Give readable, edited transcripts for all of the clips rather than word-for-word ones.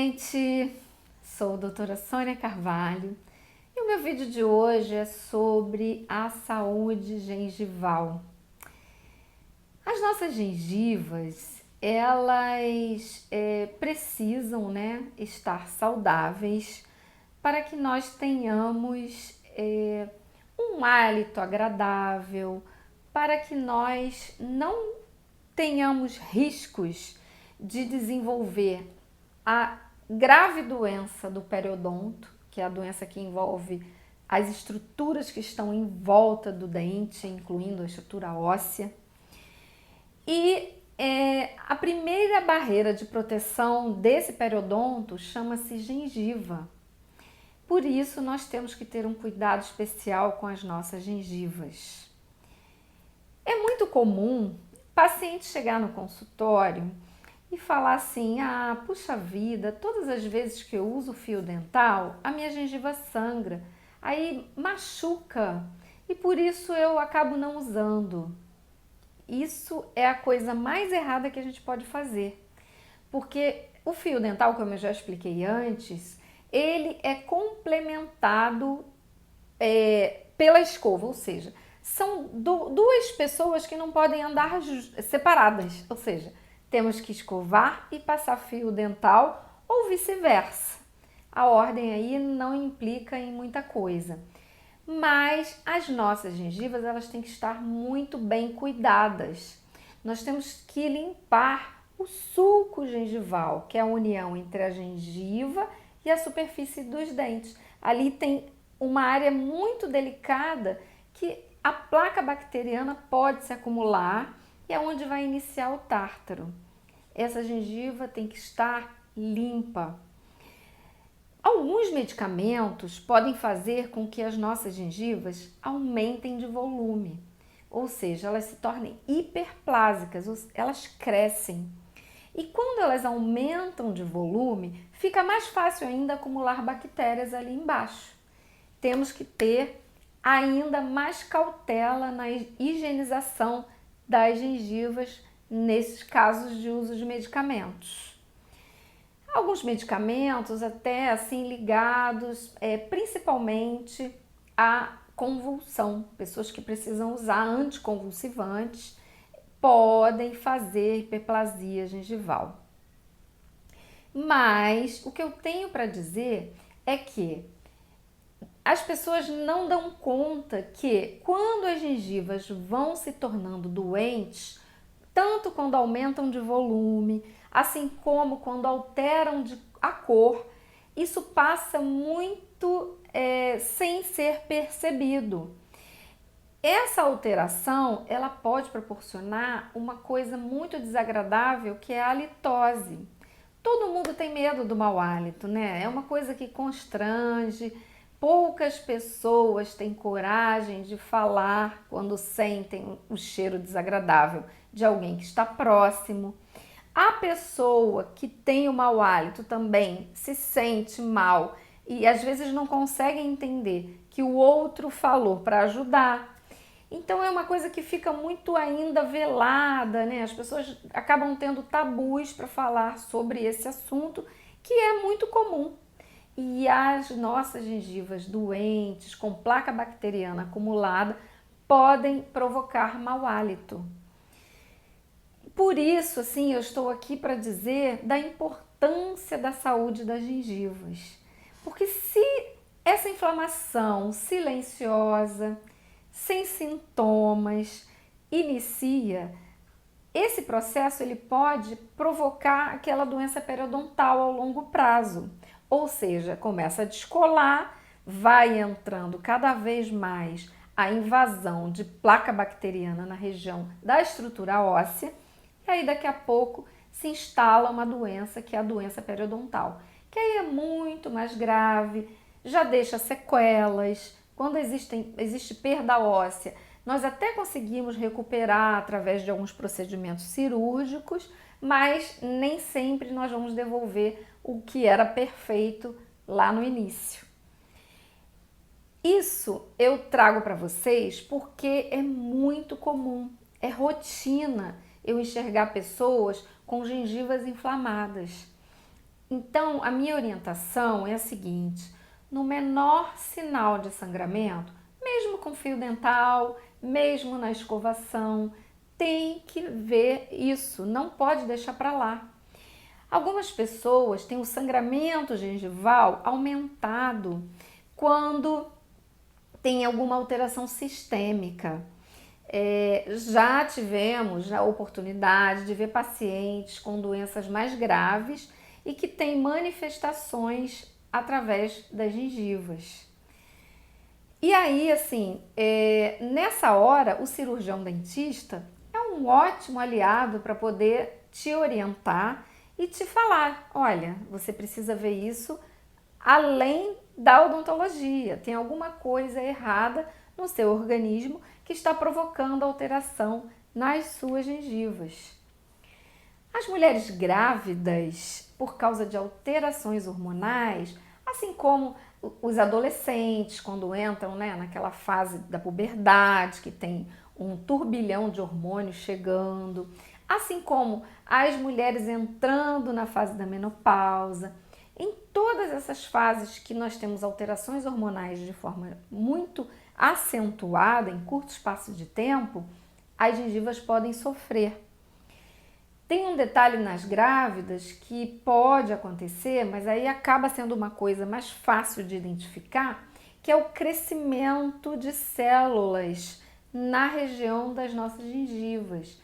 gente! Sou a doutora Sônia Carvalho e o meu vídeo de hoje é sobre a saúde gengival. As nossas gengivas, elas precisam, estar saudáveis para que nós tenhamos um hálito agradável, para que nós não tenhamos riscos de desenvolver a grave doença do periodonto, que é a doença que envolve as estruturas que estão em volta do dente, incluindo a estrutura óssea. E a primeira barreira de proteção desse periodonto chama-se gengiva. Por isso, nós temos que ter um cuidado especial com as nossas gengivas. É muito comum paciente chegar no consultório e falar assim: ah, puxa vida, todas as vezes que eu uso fio dental, a minha gengiva sangra, aí machuca e por isso eu acabo não usando. Isso é a coisa mais errada que a gente pode fazer, porque o fio dental, como eu já expliquei antes, ele é complementado pela escova, ou seja, são duas pessoas que não podem andar separadas, ou seja, temos que escovar e passar fio dental ou vice-versa. A ordem aí não implica em muita coisa. Mas as nossas gengivas, elas têm que estar muito bem cuidadas. Nós temos que limpar o sulco gengival, que é a união entre a gengiva e a superfície dos dentes. Ali tem uma área muito delicada que a placa bacteriana pode se acumular e é onde vai iniciar o tártaro. Essa gengiva tem que estar limpa. Alguns medicamentos podem fazer com que as nossas gengivas aumentem de volume, ou seja, elas se tornem hiperplásicas, elas crescem. E quando elas aumentam de volume, fica mais fácil ainda acumular bactérias ali embaixo. Temos que ter ainda mais cautela na higienização das gengivas nesses casos de uso de medicamentos. Alguns medicamentos até assim ligados principalmente à convulsão. Pessoas que precisam usar anticonvulsivantes podem fazer hiperplasia gengival. Mas o que eu tenho para dizer é que as pessoas não dão conta que quando as gengivas vão se tornando doentes, tanto quando aumentam de volume, assim como quando alteram a cor, isso passa muito sem ser percebido. Essa alteração, ela pode proporcionar uma coisa muito desagradável, que é a halitose. Todo mundo tem medo do mau hálito, né? É uma coisa que constrange. Poucas pessoas têm coragem de falar quando sentem o cheiro desagradável de alguém que está próximo. A pessoa que tem o mau hálito também se sente mal e às vezes não consegue entender que o outro falou para ajudar. Então é uma coisa que fica muito ainda velada, né? As pessoas acabam tendo tabus para falar sobre esse assunto, que é muito comum. E as nossas gengivas doentes, com placa bacteriana acumulada, podem provocar mau hálito. Por isso, assim, eu estou aqui para dizer da importância da saúde das gengivas. Porque se essa inflamação silenciosa, sem sintomas, inicia, esse processo ele pode provocar aquela doença periodontal ao longo prazo. Ou seja, começa a descolar, vai entrando cada vez mais a invasão de placa bacteriana na região da estrutura óssea, e aí daqui a pouco se instala uma doença que é a doença periodontal, que aí é muito mais grave, já deixa sequelas. Quando existe perda óssea, nós até conseguimos recuperar através de alguns procedimentos cirúrgicos, mas nem sempre nós vamos devolver o que era perfeito lá no início. Isso eu trago para vocês porque é muito comum, é rotina eu enxergar pessoas com gengivas inflamadas. Então, a minha orientação é a seguinte: no menor sinal de sangramento, mesmo com fio dental, mesmo na escovação, tem que ver isso, não pode deixar para lá. Algumas pessoas têm o sangramento gengival aumentado quando tem alguma alteração sistêmica. Já tivemos a oportunidade de ver pacientes com doenças mais graves e que têm manifestações através das gengivas. E aí, assim, nessa hora, o cirurgião dentista é um ótimo aliado para poder te orientar e te falar: olha, você precisa ver isso além da odontologia, tem alguma coisa errada no seu organismo que está provocando alteração nas suas gengivas. As mulheres grávidas, por causa de alterações hormonais, assim como os adolescentes, quando entram, né, naquela fase da puberdade, que tem um turbilhão de hormônios chegando, assim como as mulheres entrando na fase da menopausa, em todas essas fases que nós temos alterações hormonais de forma muito acentuada, em curto espaço de tempo, as gengivas podem sofrer. Tem um detalhe nas grávidas que pode acontecer, mas aí acaba sendo uma coisa mais fácil de identificar, que é o crescimento de células na região das nossas gengivas.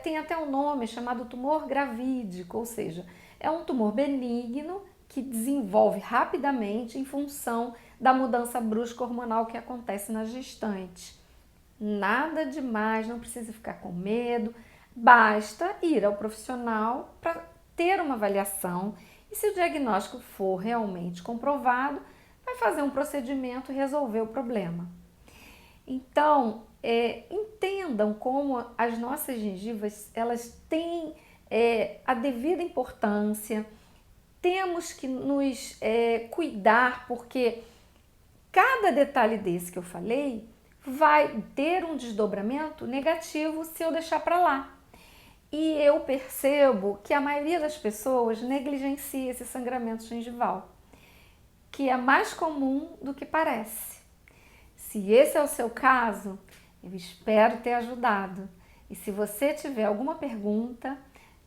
Tem até um nome chamado tumor gravídico, ou seja, é um tumor benigno que desenvolve rapidamente em função da mudança brusca hormonal que acontece na gestante. Nada demais, não precisa ficar com medo. Basta ir ao profissional para ter uma avaliação e, se o diagnóstico for realmente comprovado, vai fazer um procedimento e resolver o problema. Então, entendam como as nossas gengivas elas têm a devida importância. Temos que nos cuidar, porque cada detalhe desse que eu falei vai ter um desdobramento negativo se eu deixar para lá. E eu percebo que a maioria das pessoas negligencia esse sangramento gengival, que é mais comum do que parece. Se esse é o seu caso, eu espero ter ajudado. E se você tiver alguma pergunta,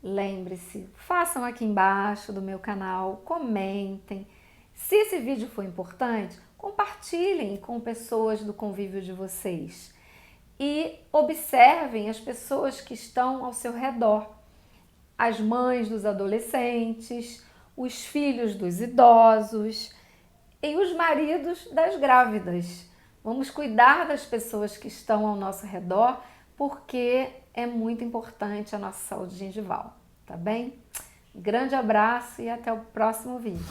lembre-se, façam aqui embaixo do meu canal, comentem. Se esse vídeo foi importante, compartilhem com pessoas do convívio de vocês. E observem as pessoas que estão ao seu redor, as mães dos adolescentes, os filhos dos idosos e os maridos das grávidas. Vamos cuidar das pessoas que estão ao nosso redor, porque é muito importante a nossa saúde gengival, tá bem? Grande abraço e até o próximo vídeo.